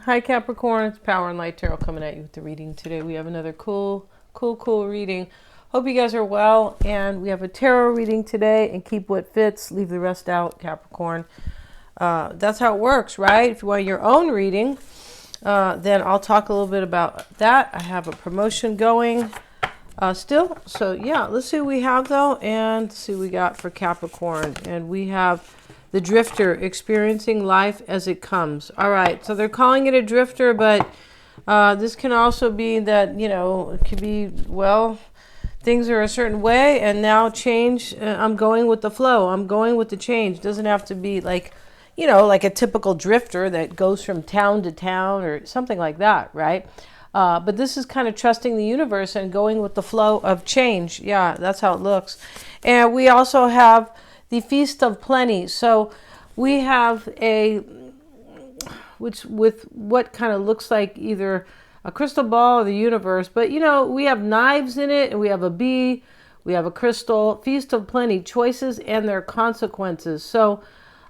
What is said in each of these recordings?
Hi Capricorn, it's Power and Light Tarot coming at you with the reading today. We have another cool reading. Hope you guys are well, and we have a tarot reading today, and keep what fits, leave the rest out, Capricorn. That's how it works, right? If you want your own reading, then I'll talk a little bit about that. I have a promotion going still. So yeah, let's see what we have though, and see what we got for Capricorn. And we have the drifter, experiencing life as it comes. All right, so they're calling it a drifter, but this can also be that, you know, it could be, well, things are a certain way and now change. I'm going with the flow. I'm going with the change. Doesn't have to be like, you know, like a typical drifter that goes from town to town or something like that, right? But this is kind of trusting the universe and going with the flow of change. Yeah, that's how it looks. And we also have the Feast of Plenty. So we have which with what kind of looks like either a crystal ball or the universe, but you know, we have knives in it, and we have a bee, we have a crystal. Feast of Plenty, choices and their consequences. So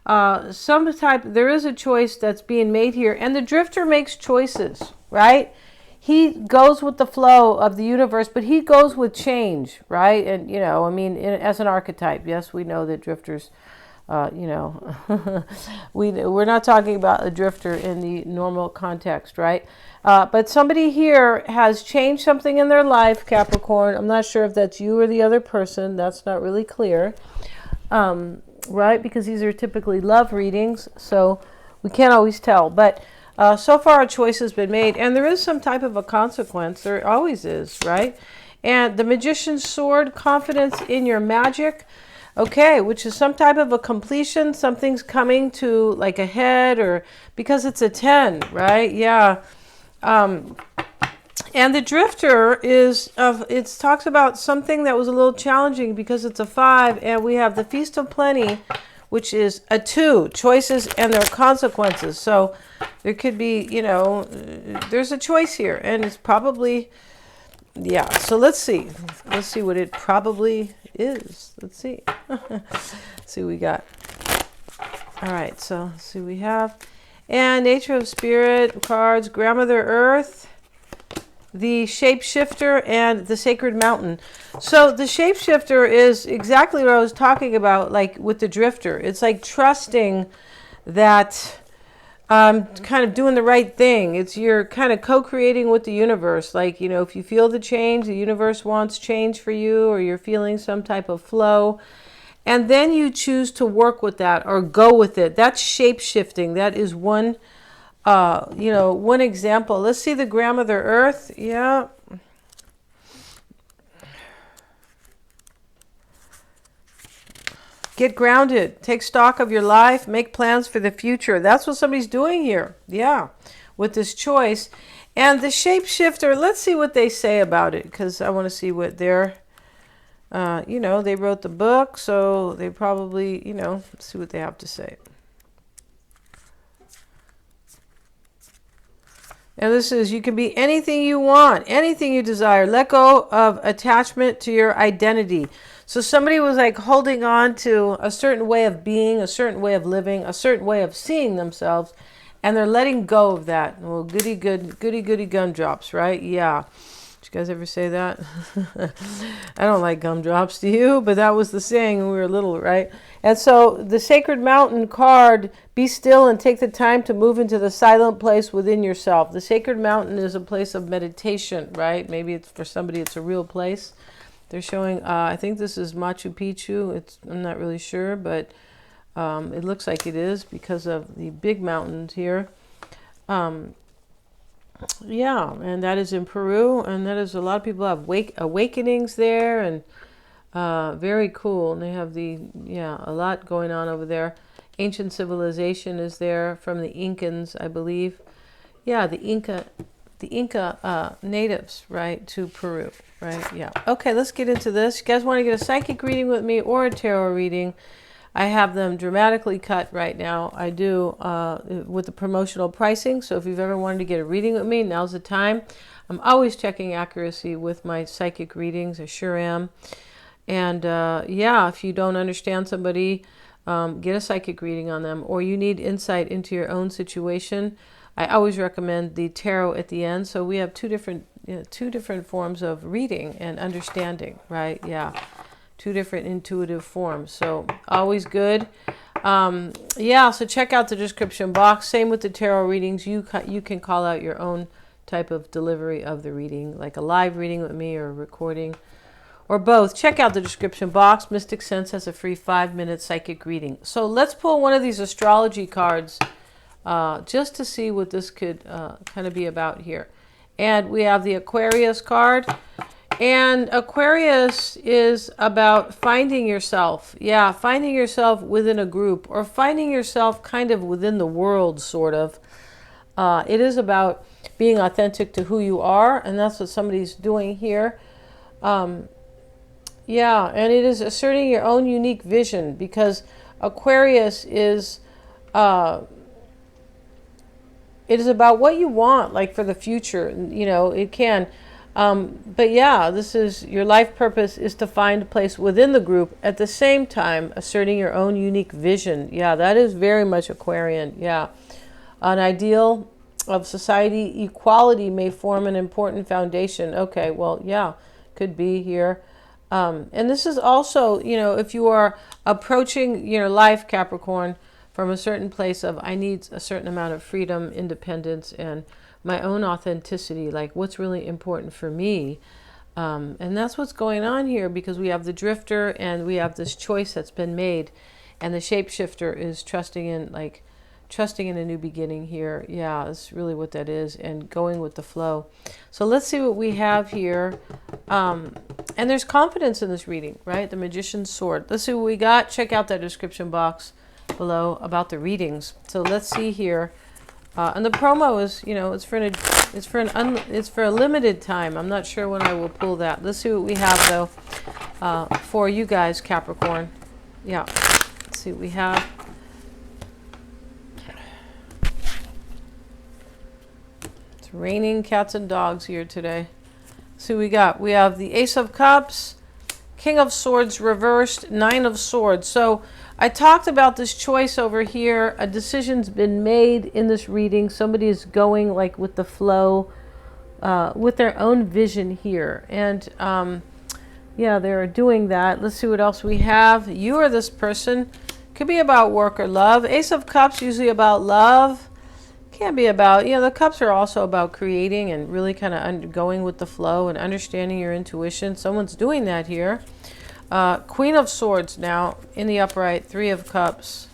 there is a choice that's being made here, and the drifter makes choices, right? He goes with the flow of the universe, but he goes with change, right? And, you know, I mean, as an archetype, yes, we know that drifters, you know, we're not talking about a drifter in the normal context, right? But somebody here has changed something in their life, Capricorn. I'm not sure if that's you or the other person. That's not really clear, right? Because these are typically love readings, so we can't always tell. But so far a choice has been made, and there is some type of a consequence. There always is, right? And the Magician's Sword, confidence in your magic. Okay, which is some type of a completion. Something's coming to like a head, or because it's a 10, right? Yeah. And the drifter is it talks about something that was a little challenging because it's a 5, and we have the Feast of Plenty, which is a 2, choices and their consequences. So there could be, you know, there's a choice here, and it's probably, yeah. So let's see what it probably is. Let's see. See what we got. All right, so let's see what we have. And Nature of Spirit cards, Grandmother Earth, the Shapeshifter, and the Sacred Mountain. So the Shapeshifter is exactly what I was talking about, like with the drifter. It's like trusting that kind of doing the right thing. It's you're kind of co-creating with the universe. Like, you know, if you feel the change, the universe wants change for you, or you're feeling some type of flow, and then you choose to work with that or go with it. That's shape-shifting. That is one, you know, one example. Let's see the Grandmother Earth. Yeah. Get grounded. Take stock of your life. Make plans for the future. That's what somebody's doing here. Yeah, with this choice. And the Shapeshifter, let's see what they say about it, because I want to see what they're, you know, they wrote the book, so they probably, you know, see what they have to say. And this is, you can be anything you want, anything you desire. Let go of attachment to your identity. So somebody was like holding on to a certain way of being, a certain way of living, a certain way of seeing themselves, and they're letting go of that. Well, goody gumdrops, right? Yeah. Did you guys ever say that? I don't like gumdrops, do you? But that was the saying when we were little, right? And so the Sacred Mountain card, be still and take the time to move into the silent place within yourself. The Sacred Mountain is a place of meditation, right? Maybe it's for somebody, it's a real place. They're showing, I think this is Machu Picchu. I'm not really sure, but it looks like it is because of the big mountains here. Yeah, and that is in Peru, and that is, a lot of people have awakenings there, and very cool. And they have a lot going on over there. Ancient civilization is there from the Incans, I believe. Yeah, the Inca natives, right, to Peru, right? Yeah. Okay, let's get into this. You guys want to get a psychic reading with me or a tarot reading? I have them dramatically cut right now. I do with the promotional pricing. So if you've ever wanted to get a reading with me, now's the time. I'm always checking accuracy with my psychic readings. I sure am. And yeah, if you don't understand somebody, get a psychic reading on them, or you need insight into your own situation, I always recommend the tarot at the end. So we have two different forms of reading and understanding, right? Yeah, two different intuitive forms. So always good. Yeah, so check out the description box. Same with the tarot readings. You can call out your own type of delivery of the reading, like a live reading with me or a recording, or both. Check out the description box. Mystic Sense has a free 5-minute psychic reading. So let's pull one of these astrology cards just to see what this could kind of be about here. And we have the Aquarius card. And Aquarius is about finding yourself. Yeah, finding yourself within a group, or finding yourself kind of within the world, sort of. It is about being authentic to who you are, and that's what somebody's doing here. Yeah, and it is asserting your own unique vision, because Aquarius is it is about what you want, like for the future. You know, it can. But yeah, this is your life purpose, is to find a place within the group, at the same time asserting your own unique vision. Yeah, that is very much Aquarian. Yeah, an ideal of society equality may form an important foundation. Okay, well, yeah, could be here. And this is also, you know, if you are approaching your life, Capricorn, from a certain place of, I need a certain amount of freedom, independence, and my own authenticity, like what's really important for me. And that's what's going on here, because we have the drifter and we have this choice that's been made, and the shapeshifter is trusting in a new beginning here. Yeah, that's really what that is, and going with the flow. So let's see what we have here. And there's confidence in this reading, right? The Magician's Sword. Let's see what we got. Check out that description box below about the readings. So let's see here. And the promo is, you know, it's for a limited time. I'm not sure when I will pull that. Let's see what we have though for you guys, Capricorn. Yeah, let's see what we have. It's raining cats and dogs here today. Let's see what we got. We have the Ace of Cups, King of Swords reversed, Nine of Swords. So I talked about this choice over here. A decision's been made in this reading. Somebody is going like with the flow, with their own vision here. And yeah, they're doing that. Let's see what else we have. You or this person. Could be about work or love. Ace of Cups, usually about love. Can be about, you know, the cups are also about creating and really kind of going with the flow and understanding your intuition. Someone's doing that here. Queen of Swords now in the upright. Three of Cups.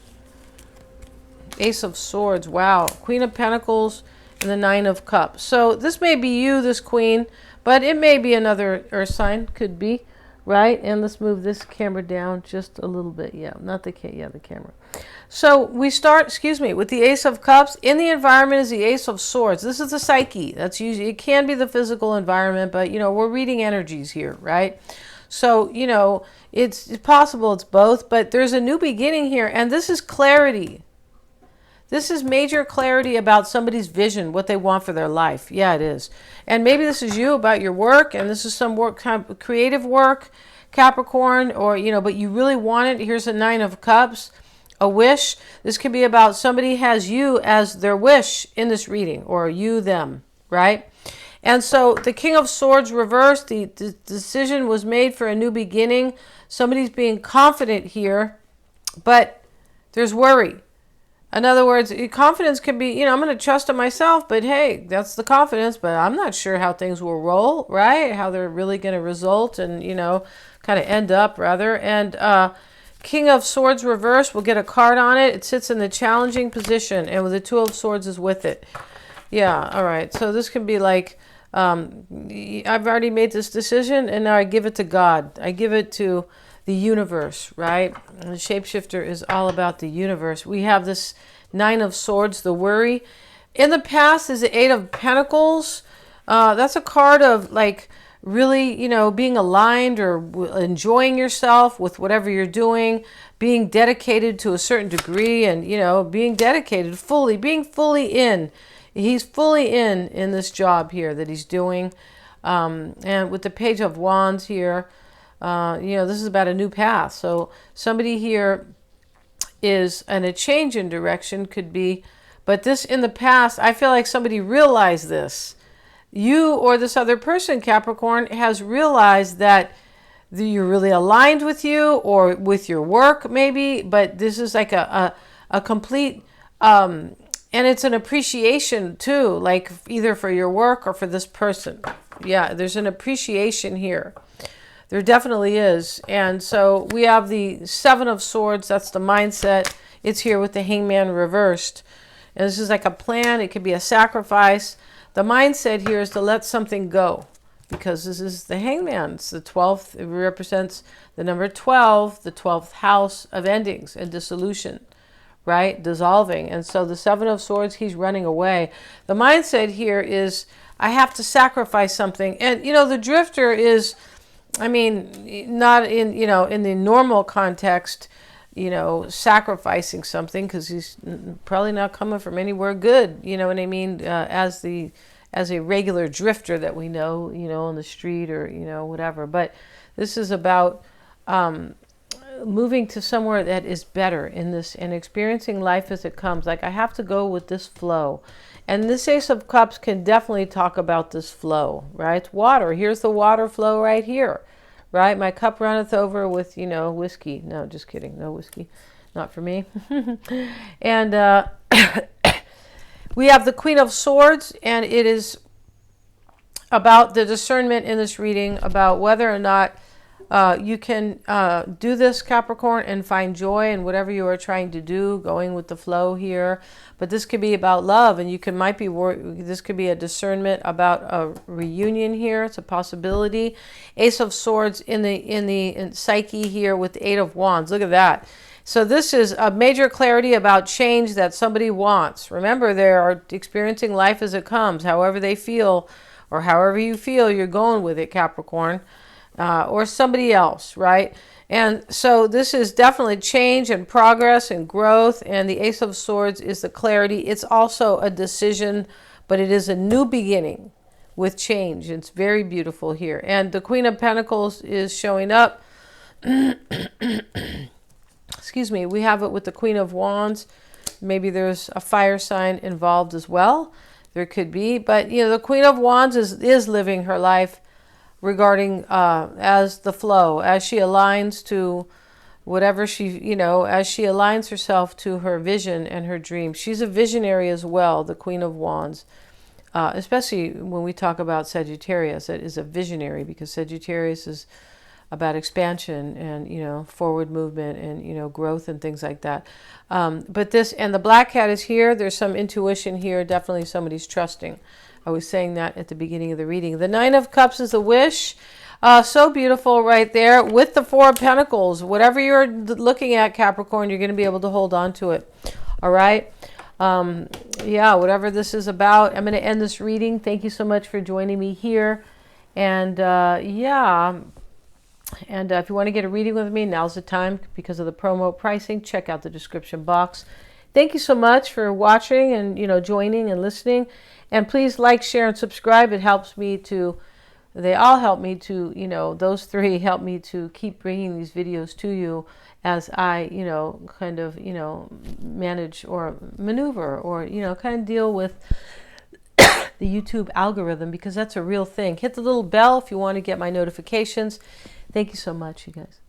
Ace of Swords. Wow. Queen of Pentacles and the Nine of Cups. So this may be you, this Queen, but it may be another earth sign. Could be, right? And let's move this camera down just a little bit. Yeah, not the the camera. So we start, with the Ace of Cups. In the environment is the Ace of Swords. This is the psyche. That's usually, it can be the physical environment, but, you know, we're reading energies here, right? So, you know, it's possible it's both, but there's a new beginning here, and this is clarity. This is major clarity about somebody's vision, what they want for their life. Yeah, it is. And maybe this is you, about your work, and this is some work, kind of creative work, Capricorn, or, you know, but you really want it. Here's a Nine of Cups. A wish. This could be about somebody has you as their wish in this reading, or you, them, right? And so the King of Swords reversed. The decision was made for a new beginning. Somebody's being confident here, but there's worry. In other words, confidence can be, you know, I'm going to trust in myself, but hey, that's the confidence, but I'm not sure how things will roll, right? How they're really going to result and, you know, kind of end up, rather. And King of Swords reverse, we'll get a card on it. It sits in the challenging position, and with the Two of Swords is with it. Yeah, all right. So this can be like, I've already made this decision, and now I give it to God. I give it to the universe, right? And the shapeshifter is all about the universe. We have this Nine of Swords, the worry. In the past is the Eight of Pentacles. That's a card of like, really, you know, being aligned or enjoying yourself with whatever you're doing, being dedicated to a certain degree, and, you know, being dedicated fully, being fully in. He's fully in this job here that he's doing. And with the Page of Wands here, you know, this is about a new path. So somebody here is, and a change in direction could be, but this in the past, I feel like somebody realized this. You or this other person, Capricorn, has realized that you're really aligned with you or with your work maybe, but this is like a complete, and it's an appreciation too, like either for your work or for this person. Yeah, there's an appreciation here. There definitely is. And so we have the Seven of Swords. That's the mindset. It's here with the Hangman reversed. And this is like a plan. It could be a sacrifice. The mindset here is to let something go, because this is the Hangman. It's the 12th. It represents the number 12, the 12th house of endings and dissolution, right? Dissolving. And so the Seven of Swords, he's running away. The mindset here is, I have to sacrifice something. And, you know, the drifter is, I mean, not in, you know, in the normal context, you know, sacrificing something, because he's probably not coming from anywhere good, you know what I mean, as a regular drifter that we know, you know, on the street or, you know, whatever. But this is about moving to somewhere that is better in this and experiencing life as it comes. Like, I have to go with this flow. And this Ace of Cups can definitely talk about this flow, right? It's water. Here's the water flow right here, right? My cup runneth over with, you know, whiskey. No, just kidding. No whiskey. Not for me. And we have the Queen of Swords, and it is about the discernment in this reading about whether or not you can do this, Capricorn, and find joy in whatever you are trying to do, going with the flow here. But this could be about love, and you can this could be a discernment about a reunion here. It's a possibility. Ace of Swords in the psyche here with the Eight of Wands. Look at that. So this is a major clarity about change that somebody wants. Remember, they are experiencing life as it comes, however they feel, or however you feel, you're going with it, Capricorn. Or somebody else, right? And so this is definitely change and progress and growth. And the Ace of Swords is the clarity. It's also a decision, but it is a new beginning with change. It's very beautiful here. And the Queen of Pentacles is showing up. Excuse me. We have it with the Queen of Wands. Maybe there's a fire sign involved as well. There could be. But, you know, the Queen of Wands is living her life regarding as the flow, as she aligns to whatever she, you know, as she aligns herself to her vision and her dream. She's a visionary as well, the Queen of Wands, especially when we talk about Sagittarius. It is a visionary, because Sagittarius is about expansion and, you know, forward movement and, you know, growth and things like that. But this, and the Black Cat is here. There's some intuition here. Definitely somebody's trusting. I was saying that at the beginning of the reading. The Nine of Cups is a wish. So beautiful right there with the Four of Pentacles. Whatever you're looking at, Capricorn, you're going to be able to hold on to it. All right. Yeah, whatever this is about. I'm going to end this reading. Thank you so much for joining me here. And yeah. And if you want to get a reading with me, now's the time because of the promo pricing. Check out the description box. Thank you so much for watching and, you know, joining and listening. And please like, share, and subscribe. It helps me to, they all help me to, you know, those three help me to keep bringing these videos to you as I, you know, kind of, you know, manage or maneuver or, you know, kind of deal with the YouTube algorithm, because that's a real thing. Hit the little bell if you want to get my notifications. Thank you so much, you guys.